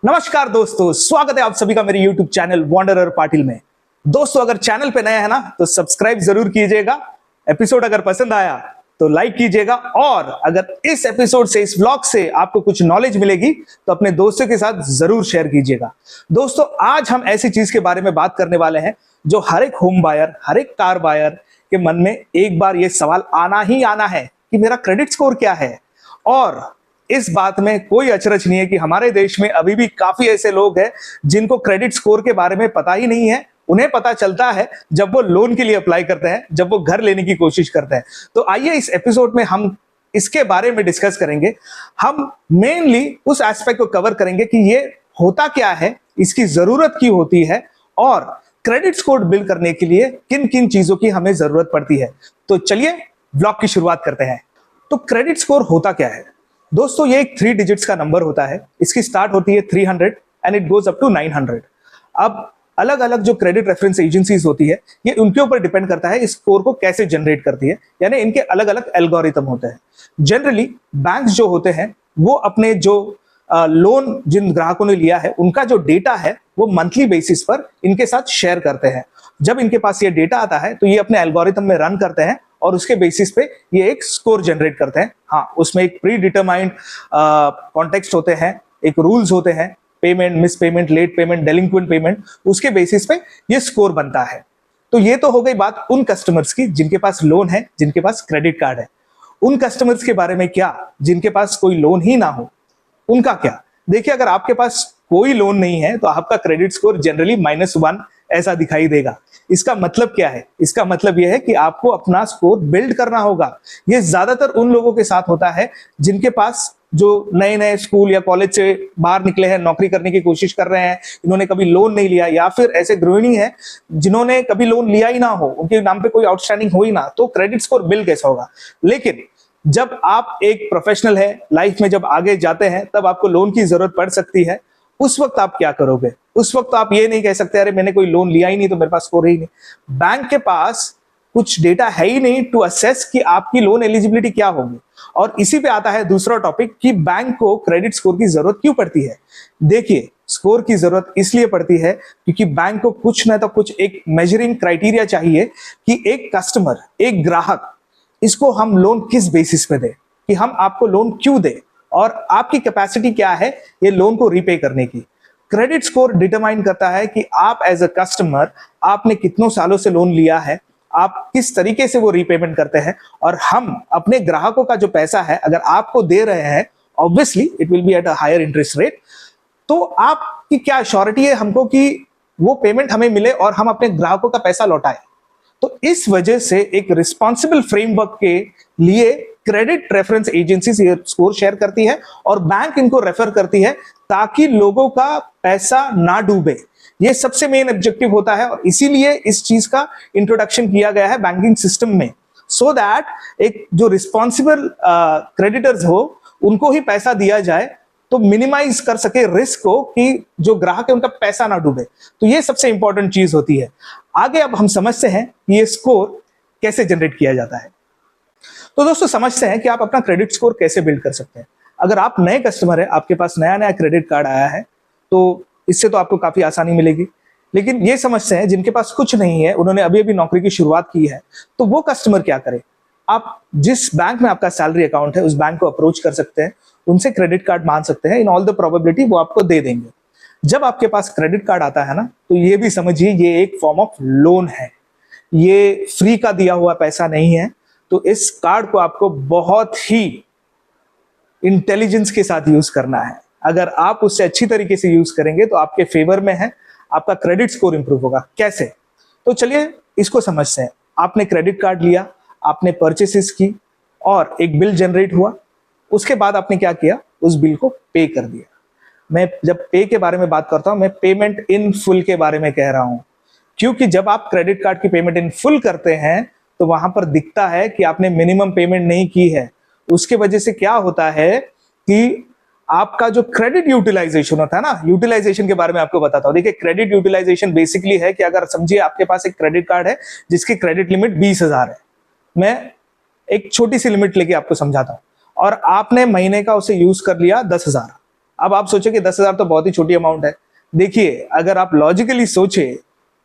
नमस्कार दोस्तों, स्वागत है आप सभी का मेरे YouTube चैनल वॉन्डरर पाटिल में। दोस्तों, अगर चैनल पे नए हैं ना तो सब्सक्राइब जरूर कीजिएगा। एपिसोड अगर पसंद आया तो लाइक कीजिएगा, और अगर इस एपिसोड से, इस व्लॉग से आपको कुछ नॉलेज मिलेगी तो अपने दोस्तों के साथ जरूर शेयर कीजिएगा। दोस्तों, आज हम ऐसी चीज के बारे में बात करने वाले हैं जो हर एक होम बायर, हर एक कार बायर के मन में एक बार ये सवाल आना ही आना है कि मेरा क्रेडिट स्कोर क्या है। और इस बात में कोई अचरज नहीं है कि हमारे देश में अभी भी काफी ऐसे लोग हैं जिनको क्रेडिट स्कोर के बारे में पता ही नहीं है। उन्हें पता चलता है जब वो लोन के लिए अप्लाई करते हैं, जब वो घर लेने की कोशिश करते हैं। तो आइए इस एपिसोड में हम इसके बारे में डिस्कस करेंगे। हम मेनली उस एस्पेक्ट को कवर करेंगे कि ये होता क्या है, इसकी जरूरत क्यों होती है, और क्रेडिट स्कोर बिल्ड करने के लिए किन किन चीजों की हमें जरूरत पड़ती है। तो चलिए व्लॉग की शुरुआत करते हैं। तो क्रेडिट स्कोर होता क्या है दोस्तों? ये एक 3 डिजिट्स का नंबर होता है। इसकी स्टार्ट होती है 300 and it goes up to 900। अब अलग अलग जो क्रेडिट रेफरेंस एजेंसीज होती है, ये उनके ऊपर डिपेंड करता है इस स्कोर को कैसे जनरेट करती है, यानी इनके अलग अलग एल्गोरिथम होते हैं। जनरली बैंक्स जो होते हैं वो अपने जो लोन जिन ग्राहकों ने लिया है उनका जो डेटा है वो मंथली बेसिस पर इनके साथ शेयर करते हैं। जब इनके पास ये डेटा आता है तो ये अपने एल्गोरिथम में रन करते हैं और उसके बेसिस पे ये एक स्कोर जनरेट करते हैं। हाँ, उसमें एक प्री डिटरमाइंड कॉन्टेक्स्ट होते हैं, एक रूल्स होते हैं, payment, miss payment, late payment, delinquent payment, उसके बेसिस पे ये स्कोर बनता है। तो ये तो हो गई बात उन कस्टमर्स की जिनके पास लोन है, जिनके पास क्रेडिट कार्ड है। उन कस्टमर्स के बारे में क्या जिनके पास कोई लोन ही ना हो, उनका क्या? देखिए, अगर आपके पास कोई लोन नहीं है तो आपका क्रेडिट स्कोर जनरली -1 ऐसा दिखाई देगा। इसका मतलब क्या है? इसका मतलब यह है कि आपको अपना स्कोर बिल्ड करना होगा। ये ज्यादातर उन लोगों के साथ होता है जिनके पास जो नए नए स्कूल या कॉलेज से बाहर निकले हैं, नौकरी करने की कोशिश कर रहे हैं, इन्होंने कभी लोन नहीं लिया, या फिर ऐसे गृहिणी हैं जिन्होंने कभी लोन लिया ही ना हो, उनके नाम पे कोई आउटस्टैंडिंग हो ही ना, तो क्रेडिट स्कोर बिल्ड कैसा होगा? लेकिन जब आप एक प्रोफेशनल है, लाइफ में जब आगे जाते हैं, तब आपको लोन की जरूरत पड़ सकती है। उस वक्त आप क्या करोगे? उस वक्त आप ये नहीं कह सकते अरे मैंने कोई लोन लिया ही नहीं तो मेरे पास स्कोर ही नहीं। बैंक के पास कुछ डेटा है ही नहीं टू असेस कि आपकी लोन एलिजिबिलिटी क्या होगी। और इसी पे आता है दूसरा टॉपिक कि बैंक को क्रेडिट स्कोर की जरूरत क्यों पड़ती है। देखिए, स्कोर की जरूरत इसलिए पड़ती है क्योंकि बैंक को कुछ ना तो कुछ एक मेजरिंग क्राइटेरिया चाहिए कि एक कस्टमर, एक ग्राहक, इसको हम लोन किस बेसिस पे दें, कि हम आपको लोन क्यों दें और आपकी कैपेसिटी क्या है ये लोन को रीपे करने की। क्रेडिट स्कोर डिटरमाइन करता है कि आप एज अ कस्टमर, आपने कितनों सालों से लोन लिया है, आप किस तरीके से वो रीपेमेंट करते हैं, और हम अपने ग्राहकों का जो पैसा है अगर आपको दे रहे हैं, obviously it will be at a higher interest rate, तो आपकी क्या श्योरिटी है हमको कि वो पेमेंट हमें मिले और हम अपने ग्राहकों का पैसा लौटाएं। तो इस वजह से एक रिस्पॉन्सिबल फ्रेमवर्क के लिए क्रेडिट रेफरेंस एजेंसीज ये स्कोर शेयर करती है और बैंक इनको रेफर करती है ताकि लोगों का पैसा ना डूबे। ये सबसे मेन ऑब्जेक्टिव होता है और इसीलिए इस चीज का इंट्रोडक्शन किया गया है बैंकिंग सिस्टम में, सो दैट एक जो रिस्पॉन्सिबल क्रेडिटर्स हो उनको ही पैसा दिया जाए, तो मिनिमाइज कर सके रिस्क को कि जो ग्राहक है उनका पैसा ना डूबे। तो ये सबसे इंपॉर्टेंट चीज होती है। आगे अब हम समझते हैं कि ये स्कोर कैसे जनरेट किया जाता है। तो दोस्तों, समझते हैं कि आप अपना क्रेडिट स्कोर कैसे बिल्ड कर सकते हैं। अगर आप नए कस्टमर है, आपके पास नया नया क्रेडिट कार्ड आया है, तो इससे तो आपको काफी आसानी मिलेगी। लेकिन ये समझते हैं जिनके पास कुछ नहीं है, उन्होंने अभी अभी नौकरी की शुरुआत की है, तो वो कस्टमर क्या करे? आप जिस बैंक में आपका सैलरी अकाउंट है उस बैंक को अप्रोच कर सकते हैं, उनसे क्रेडिट कार्ड मांग सकते हैं। इन ऑल द प्रोबेबिलिटी वो आपको दे देंगे। जब आपके पास क्रेडिट कार्ड आता है ना, तो ये भी समझिए ये एक फॉर्म ऑफ लोन है, ये फ्री का दिया हुआ पैसा नहीं है। तो इस कार्ड को आपको बहुत ही इंटेलिजेंस के साथ यूज करना है। अगर आप उससे अच्छी तरीके से यूज करेंगे तो आपके फेवर में है, आपका क्रेडिट स्कोर इंप्रूव होगा। कैसे? तो चलिए इसको समझते हैं। आपने क्रेडिट कार्ड लिया, आपने परचेसेस की और एक बिल जनरेट हुआ। उसके बाद आपने क्या किया? उस बिल को पे कर दिया। मैं जब पे के बारे में बात करता हूं, मैं पेमेंट इन फुल के बारे में कह रहा हूं, क्योंकि जब आप क्रेडिट कार्ड की पेमेंट इन फुल करते हैं तो वहां पर दिखता है कि आपने मिनिमम पेमेंट नहीं की है। उसके वजह से क्या होता है कि आपका जो क्रेडिट यूटिलाइजेशन होता है ना, यूटिलाइजेशन के बारे में आपको बताता हूं। देखिए, क्रेडिट यूटिलाइजेशन बेसिकली है कि अगर समझिए आपके पास एक क्रेडिट कार्ड है जिसकी क्रेडिट लिमिट 20,000 है। मैं एक छोटी सी लिमिट लेके आपको समझाता हूं, और आपने महीने का उसे यूज कर लिया 10,000, अब आप सोचे कि 10,000 तो बहुत ही छोटी अमाउंट है। देखिए, अगर आप लॉजिकली सोचे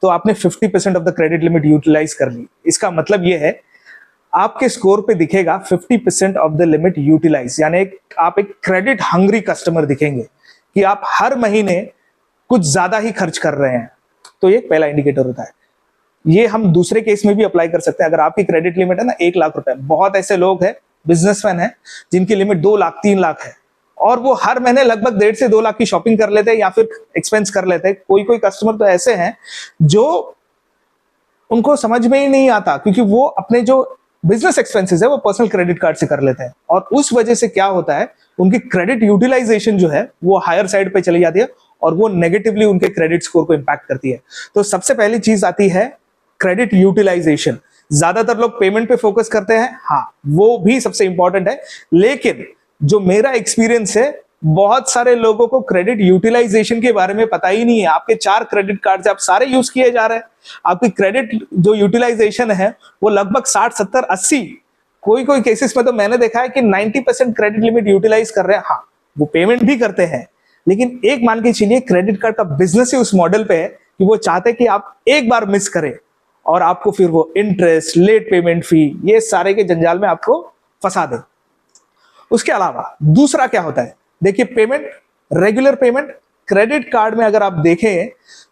तो आपने 50% of the credit limit utilise कर ली। इसका मतलब ये है, आपके स्कोर पे दिखेगा 50% ऑफ द लिमिट यूटिलाइज, यानी आप एक क्रेडिट हंग्री कस्टमर दिखेंगे कि आप हर महीने कुछ ज्यादा ही खर्च कर रहे हैं। तो ये पहला इंडिकेटर होता है। ये हम दूसरे केस में भी अप्लाई कर सकते हैं। अगर आपकी क्रेडिट लिमिट है ना 1 लाख रुपए, बहुत ऐसे लोग हैं, बिजनेसमैन हैं, जिनकी लिमिट 2 लाख 3 लाख है और वो हर महीने लगभग 1.5 से 2 लाख की शॉपिंग कर लेते हैं या फिर एक्सपेंस कर लेते हैं। कोई कोई कस्टमर तो ऐसे हैं जो उनको समझ में ही नहीं आता, क्योंकि वो अपने जो बिजनेस एक्सपेंसेस है वो पर्सनल क्रेडिट कार्ड से कर लेते हैं और उस वजह से क्या होता है, उनकी क्रेडिट यूटिलाइजेशन जो है वो हायर साइड पे चली जाती है और वो नेगेटिवली उनके क्रेडिट स्कोर को इंपैक्ट करती है। तो सबसे पहली चीज आती है क्रेडिट यूटिलाइजेशन। ज्यादातर लोग पेमेंट पे फोकस करते हैं, हाँ वो भी सबसे इंपॉर्टेंट है, लेकिन जो मेरा एक्सपीरियंस है, बहुत सारे लोगों को क्रेडिट यूटिलाइजेशन के बारे में पता ही नहीं है। आपके 4 क्रेडिट कार्ड आप सारे यूज किए जा रहे हैं, आपकी क्रेडिट जो यूटिलाइजेशन है वो लगभग 60 70 80, कोई कोई केसेस में तो मैंने देखा है कि 90% क्रेडिट लिमिट यूटिलाइज कर रहे हैं। हाँ वो पेमेंट भी करते हैं, लेकिन एक मान के चलिए क्रेडिट कार्ड का बिजनेस ही उस मॉडल पे है कि वो चाहते कि आप एक बार मिस करें और आपको फिर वो इंटरेस्ट, लेट पेमेंट फी, ये सारे के जंजाल में आपको फंसा दे। उसके अलावा दूसरा क्या होता है, देखिए payment, regular payment credit card में अगर आप देखें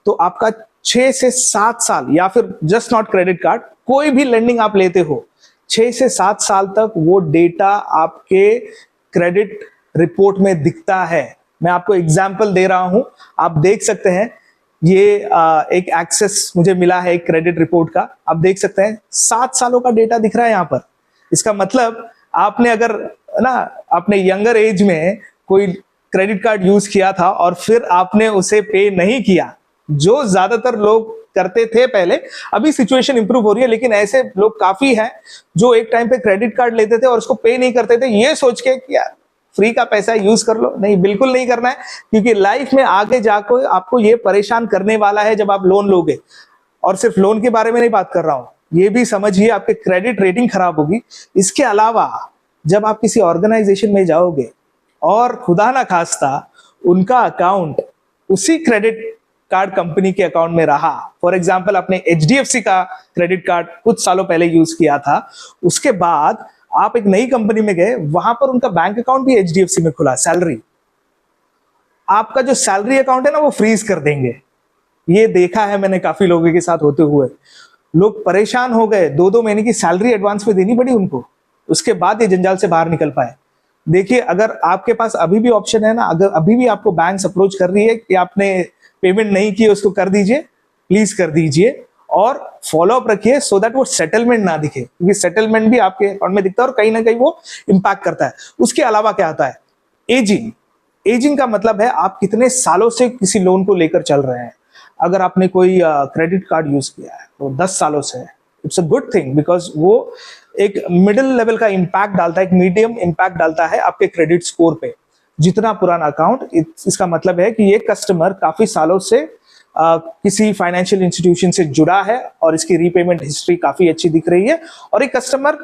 तो आपका 6 से 7 साल, या फिर जस्ट नॉट क्रेडिट कार्ड, कोई भी लेंडिंग आप लेते हो 6 से 7 साल तक वो डेटा आपके क्रेडिट रिपोर्ट में दिखता है। मैं आपको एग्जांपल दे रहा हूं, आप देख सकते हैं, ये एक एक्सेस मुझे मिला है एक क्रेडिट रिपोर्ट का, आप देख सकते हैं 7 सालों का डेटा दिख रहा है यहां पर। इसका मतलब आपने अगर ना अपने यंगर एज में कोई क्रेडिट कार्ड यूज किया था और फिर आपने उसे पे नहीं किया, जो ज्यादातर लोग करते थे पहले, अभी सिचुएशन इंप्रूव हो रही है, लेकिन ऐसे लोग काफी हैं जो एक टाइम पे क्रेडिट कार्ड लेते थे और उसको पे नहीं करते थे, ये सोच के कि यार फ्री का पैसा यूज कर लो। नहीं, बिल्कुल नहीं करना है, क्योंकि लाइफ में आगे जाकर आपको ये परेशान करने वाला है जब आप लोन लोगे। और सिर्फ लोन के बारे में नहीं बात कर रहा हूं, ये भी समझिए आपके क्रेडिट रेटिंग खराब होगी। इसके अलावा जब आप किसी ऑर्गेनाइजेशन में जाओगे और खुदा ना खास्ता उनका अकाउंट उसी क्रेडिट कार्ड कंपनी के अकाउंट में रहा, फॉर एग्जांपल आपने HDFC का क्रेडिट कार्ड कुछ सालों पहले यूज किया था, उसके बाद आप एक नई कंपनी में गए, वहां पर उनका बैंक अकाउंट भी HDFC में खुला, सैलरी, आपका जो सैलरी अकाउंट है ना वो फ्रीज कर देंगे। ये देखा है मैंने काफी लोगों के साथ होते हुए, लोग परेशान हो गए, 2-2 महीने की सैलरी एडवांस में देनी पड़ी उनको, उसके बाद ये जंजाल से बाहर निकल पाए। देखिए, अगर आपके पास अभी भी ऑप्शन है ना, अगर अभी भी आपको बैंक अप्रोच कर रही है कि आपने पेमेंट नहीं की, उसको कर दीजिए, प्लीज कर दीजिए और फॉलोअप रखिए, सो दैट वो सेटलमेंट ना दिखे, क्योंकि सेटलमेंट भी आपके अकाउंट में दिखता है और कहीं ना कहीं वो इंपैक्ट करता है। उसके अलावा क्या आता है, एजिंग। एजिंग का मतलब है आप कितने सालों से किसी लोन को लेकर चल रहे हैं। अगर आपने कोई क्रेडिट कार्ड यूज किया है तो 10 सालों से, it's a good thing, because वो एक मिडिल लेवल का इंपैक्ट डालता है, एक मीडियम इंपैक्ट डालता है आपके क्रेडिट स्कोर पे। जितना पुराना अकाउंट, इसका मतलब है कि ये कस्टमर काफी सालों से किसी फाइनेंशियल इंस्टीट्यूशन से जुड़ा है और इसकी रीपेमेंट हिस्ट्री काफी अच्छी दिख रही है, और एक कस्टमर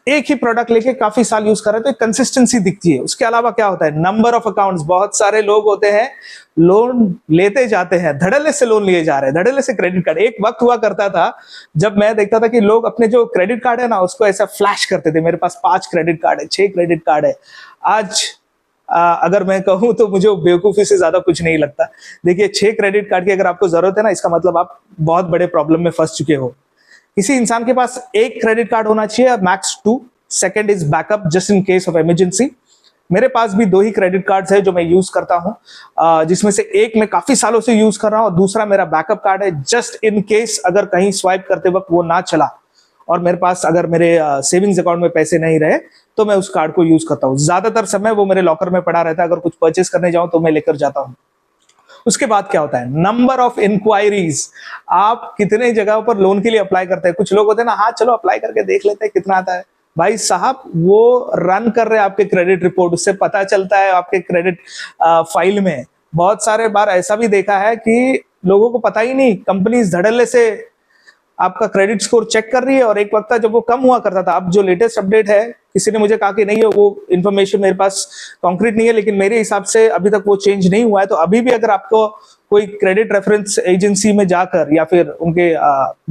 एक ही प्रोडक्ट लेके काफी साल यूज कर रहे हैं, तो एक कंसिस्टेंसी दिखती है। उसके अलावा क्या होता है, नंबर ऑफ अकाउंट्स। बहुत सारे लोग होते हैं लोन लेते जाते हैं, धड़ल्ले से लोन लिए जा रहे हैं, धड़ल्ले से क्रेडिट कार्ड। एक वक्त हुआ करता था जब मैं देखता था कि लोग अपने जो क्रेडिट कार्ड है ना उसको ऐसा फ्लैश करते थे, मेरे पास 5 क्रेडिट कार्ड है, 6 क्रेडिट कार्ड है। आज अगर मैं कहूं तो मुझे बेवकूफी से ज्यादा कुछ नहीं लगता। देखिए, 6 क्रेडिट कार्ड की अगर आपको जरूरत है ना, इसका मतलब आप बहुत बड़े प्रॉब्लम में फंस चुके हो। किसी इंसान के पास 1 क्रेडिट कार्ड होना चाहिए, max 2। Second is backup, just in case of emergency. मेरे पास भी 2 ही क्रेडिट कार्ड्स है जो मैं यूज करता हूं, जिसमें से एक मैं काफी सालों से यूज कर रहा हूं और दूसरा मेरा बैकअप कार्ड है, जस्ट इन केस अगर कहीं स्वाइप करते वक्त वो ना चला और मेरे पास अगर मेरे सेविंग्स अकाउंट में पैसे नहीं रहे तो मैं उस कार्ड को यूज करता हूं। ज्यादातर समय वो मेरे लॉकर में पड़ा रहता है, अगर कुछ परचेस करने जाऊं तो मैं लेकर जाता हूं। उसके बाद क्या होता है, नंबर ऑफ इंक्वायरीज। आप कितने जगहों पर लोन के लिए अप्लाई करते हैं। कुछ लोग होते हैं ना, हाँ चलो अप्लाई करके देख लेते हैं कितना आता है। भाई साहब, वो रन कर रहे हैं आपके क्रेडिट रिपोर्ट, उससे पता चलता है आपके क्रेडिट फाइल में। बहुत सारे बार ऐसा भी देखा है कि लोगों को पता ही नहीं, कंपनीज धड़ल्ले से आपका क्रेडिट स्कोर चेक कर रही है, और एक वक्त था जब वो कम हुआ करता था। अब जो लेटेस्ट अपडेट है किसी ने मुझे कहा कि नहीं है, वो इन्फॉर्मेशन मेरे पास कॉन्क्रीट नहीं है, लेकिन मेरे हिसाब से अभी तक वो चेंज नहीं हुआ है। तो अभी भी अगर आपको कोई क्रेडिट रेफरेंस एजेंसी में जाकर या फिर उनके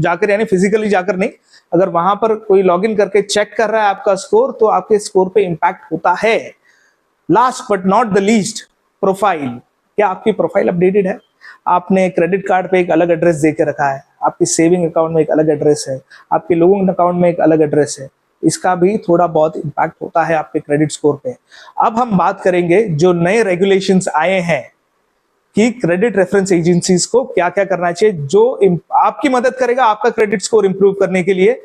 जाकर, यानी फिजिकली जाकर नहीं, अगर वहां पर कोई लॉगिन करके चेक कर रहा है आपका स्कोर, तो आपके स्कोर पे इंपैक्ट होता है। Last but not the least, profile. क्या आपकी प्रोफाइल अपडेटेड है? आपने क्रेडिट कार्ड पे एक अलग एड्रेस दे के रखा है, आपकी सेविंग अकाउंट में एक अलग एड्रेस है, आपके लोन अकाउंट में एक अलग एड्रेस है, इसका भी थोड़ा बहुत इंपैक्ट होता है आपके क्रेडिट स्कोर पे। अब हम बात करेंगे जो नए रेगुलेशंस आए हैं कि क्रेडिट रेफरेंस एजेंसीज को क्या क्या करना चाहिए, जो आपकी मदद करेगा आपका क्रेडिट स्कोर इंप्रूव करने के लिए।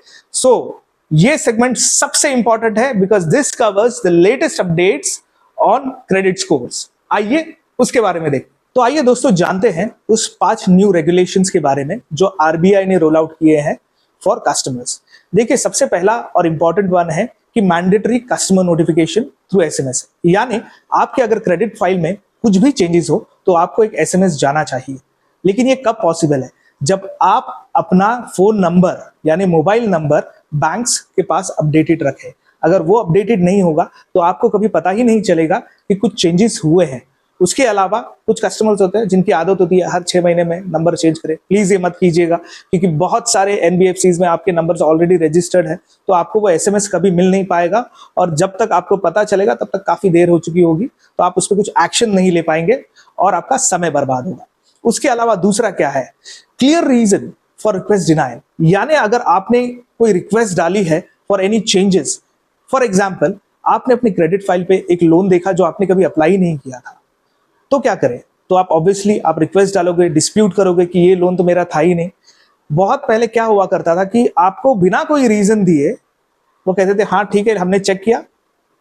ये सेगमेंट सबसे इंपॉर्टेंट है because this covers the latest updates on credit scores. आइए उसके बारे में देखें। तो आइए दोस्तों जानते हैं उस 5 न्यू रेगुलेशंस के बारे में जो आरबीआई ने रोल आउट किए हैं फॉर कस्टमर्स। देखिए, सबसे पहला और इंपॉर्टेंट वन है कि mandatory customer notification through SMS, यानी आपके अगर क्रेडिट फाइल में कुछ भी चेंजेस हो तो आपको एक एसएमएस जाना चाहिए। लेकिन ये कब पॉसिबल है? जब आप अपना फोन नंबर यानी मोबाइल नंबर बैंक्स के पास अपडेटेड रखें। अगर वो अपडेटेड नहीं होगा तो आपको कभी पता ही नहीं चलेगा कि कुछ चेंजेस हुए हैं। उसके अलावा कुछ कस्टमर्स होते हैं जिनकी आदत होती है हर 6 महीने में नंबर चेंज करें। प्लीज ये मत कीजिएगा, क्योंकि बहुत सारे एनबीएफसीज में आपके नंबर्स ऑलरेडी रजिस्टर्ड है, तो आपको वो एसएमएस कभी मिल नहीं पाएगा और जब तक आपको पता चलेगा तब तक काफी देर हो चुकी होगी, तो आप उस पर कुछ एक्शन नहीं ले पाएंगे और आपका समय बर्बाद होगा। उसके अलावा दूसरा क्या है? Clear reason for request denial, यानी अगर आपने कोई रिक्वेस्ट डाली है for any changes, for example आपने अपनी क्रेडिट फाइल पे एक लोन देखा जो आपने कभी अप्लाई नहीं किया था, तो क्या करें? तो आप ऑब्वियसली आप रिक्वेस्ट डालोगे, डिस्प्यूट करोगे कि ये लोन तो मेरा था ही नहीं। बहुत पहले क्या हुआ करता था कि आपको बिना कोई रीजन दिए वो कहते थे हाँ ठीक है, हमने चेक किया,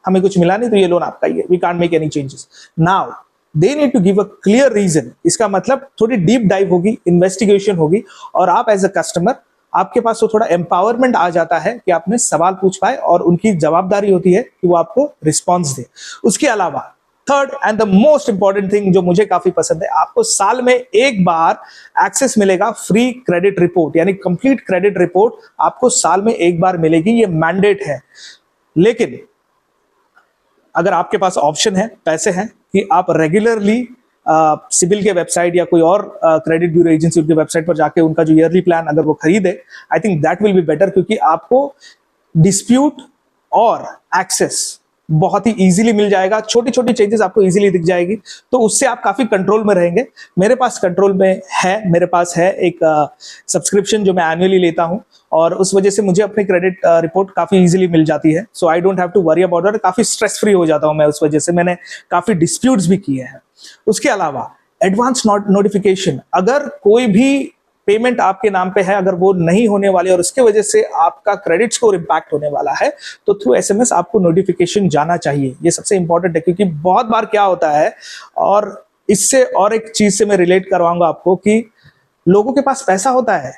हमें कुछ मिला नहीं, तो ये लोन आपका ही है, we can't make any changes. Now they need to give a clear reason. इसका मतलब थोड़ी डीप डाइव होगी, इन्वेस्टिगेशन होगी, और आप एज अ कस्टमर आपके पास तो थोड़ा एम्पावरमेंट आ जाता है कि आपने सवाल पूछ पाए और उनकी जवाबदारी होती है कि वो आपको रिस्पॉन्स दे। उसके अलावा third and the most important thing जो मुझे काफी पसंद है, आपको साल में एक बार एक्सेस मिलेगा फ्री क्रेडिट रिपोर्ट, यानी कंप्लीट क्रेडिट रिपोर्ट आपको साल में एक बार मिलेगी। ये मैंडेट है। लेकिन अगर आपके पास ऑप्शन है, पैसे हैं कि आप रेगुलरली सिबिल के वेबसाइट या कोई और क्रेडिट ब्यूरो एजेंसी के वेबसाइट पर जाके उनका जो ईयरली प्लान अगर वो खरीदे, I think that will be better, क्योंकि आपको डिस्प्यूट और एक्सेस बहुत ही इजीली मिल जाएगा। छोटी छोटी चेंजेस आपको इजीली दिख जाएगी, तो उससे आप काफी कंट्रोल में रहेंगे। मेरे पास कंट्रोल में है, मेरे पास है एक सब्सक्रिप्शन जो मैं एनुअली लेता हूं, और उस वजह से मुझे अपनी क्रेडिट रिपोर्ट काफी इजीली मिल जाती है। So I don't have to worry about it. काफी स्ट्रेस फ्री हो जाता हूं मैं उस वजह से। मैंने काफी डिस्प्यूट्स भी किए हैं। उसके अलावा एडवांस नोटिफिकेशन, अगर कोई भी पेमेंट आपके नाम पे है, अगर वो नहीं होने वाली और उसके वजह से आपका क्रेडिट स्कोर इंपैक्ट होने वाला है, तो थ्रू एसएमएस आपको नोटिफिकेशन जाना चाहिए। ये सबसे इंपॉर्टेंट है, क्योंकि बहुत बार क्या होता है, और इससे और एक चीज से मैं रिलेट करवाऊंगा आपको, कि लोगों के पास पैसा होता है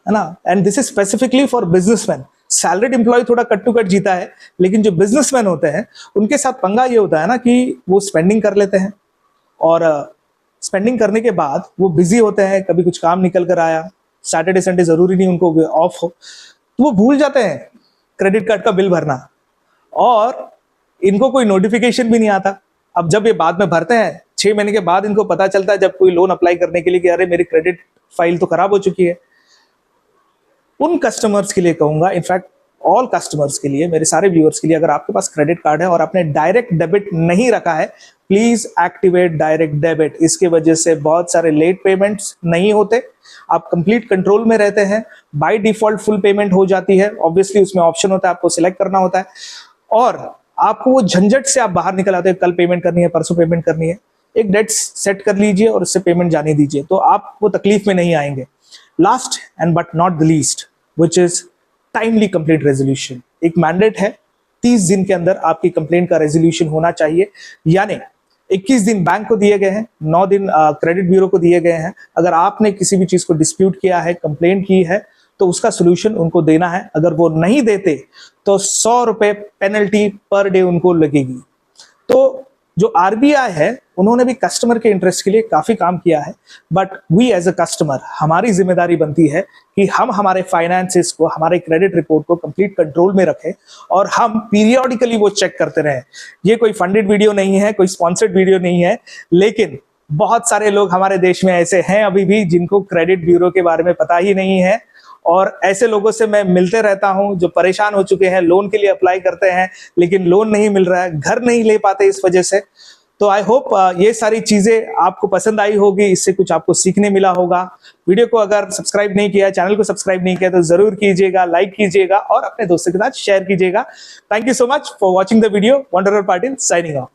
ना, and this is specifically for businessman. Salaried employ थोड़ा कट टू कट जीता है, लेकिन जो बिजनेसमैन होते हैं उनके साथ पंगा ये होता है ना कि वो स्पेंडिंग कर लेते हैं, और स्पेंडिंग करने के बाद वो बिजी होते हैं, कभी कुछ काम निकल कर आया, सैटरडे संडे जरूरी नहीं उनको ऑफ हो, तो वो भूल जाते हैं क्रेडिट कार्ड का बिल भरना, और इनको कोई नोटिफिकेशन भी नहीं आता। अब जब ये बाद में भरते हैं 6 महीने के बाद, इनको पता चलता है जब कोई लोन अप्लाई करने के लिए कि अरे मेरी क्रेडिट फाइल तो खराब हो चुकी है। उन कस्टमर्स के लिए कहूंगा, इनफैक्ट ऑल कस्टमर्स के लिए, मेरे सारे व्यूअर्स के लिए, अगर आपके पास क्रेडिट कार्ड है और आपने डायरेक्ट डेबिट नहीं रखा है, प्लीज एक्टिवेट डायरेक्ट डेबिट। इसके वजह से बहुत सारे लेट पेमेंट्स नहीं होते, आप कंप्लीट कंट्रोल में रहते हैं। बाय डिफॉल्ट फुल पेमेंट हो जाती है, ऑब्वियसली उसमें ऑप्शन होता है, आपको सिलेक्ट करना होता है, और आपको वो झंझट से आप बाहर निकल आते हैं। कल पेमेंट करनी है, परसों पेमेंट करनी है, एक डेट सेट कर लीजिए और उससे पेमेंट जाने दीजिए, तो आप वो तकलीफ में नहीं आएंगे। Last and but not the least, which is timely complete resolution. एक मैंडेट है, 30 दिन के अंदर आपकी कंप्लेंट का रेजोल्यूशन होना चाहिए, यानी 21 दिन बैंक को दिए गए हैं, 9 दिन क्रेडिट ब्यूरो को दिए गए हैं। अगर आपने किसी भी चीज को डिस्प्यूट किया है, कंप्लेंट की है, तो उसका सोल्यूशन उनको देना है। अगर वो नहीं देते तो 100 रुपए पेनल्टी पर डे उनको लगेगी। तो जो आरबीआई है उन्होंने भी कस्टमर के इंटरेस्ट के लिए काफी काम किया है, but we as a customer हमारी जिम्मेदारी बनती है कि हम हमारे फाइनेंसेस को, हमारे क्रेडिट रिपोर्ट को कंप्लीट कंट्रोल में रखें और हम पीरियोडिकली वो चेक करते रहें। ये कोई फंडेड वीडियो नहीं है, कोई स्पॉन्सर्ड वीडियो नहीं है, लेकिन बहुत सारे लोग हमारे देश में ऐसे हैं अभी भी जिनको क्रेडिट ब्यूरो के बारे में पता ही नहीं है, और ऐसे लोगों से मैं मिलते रहता हूं जो परेशान हो चुके हैं, लोन के लिए अप्लाई करते हैं लेकिन लोन नहीं मिल रहा है, घर नहीं ले पाते इस वजह से। तो आई होप ये सारी चीजें आपको पसंद आई होगी, इससे कुछ आपको सीखने मिला होगा। वीडियो को अगर सब्सक्राइब नहीं किया, चैनल को सब्सक्राइब नहीं किया तो जरूर कीजिएगा, लाइक कीजिएगा और अपने दोस्तों के साथ शेयर कीजिएगा। Thank you so much for watching the video. Wanderer Patil signing off.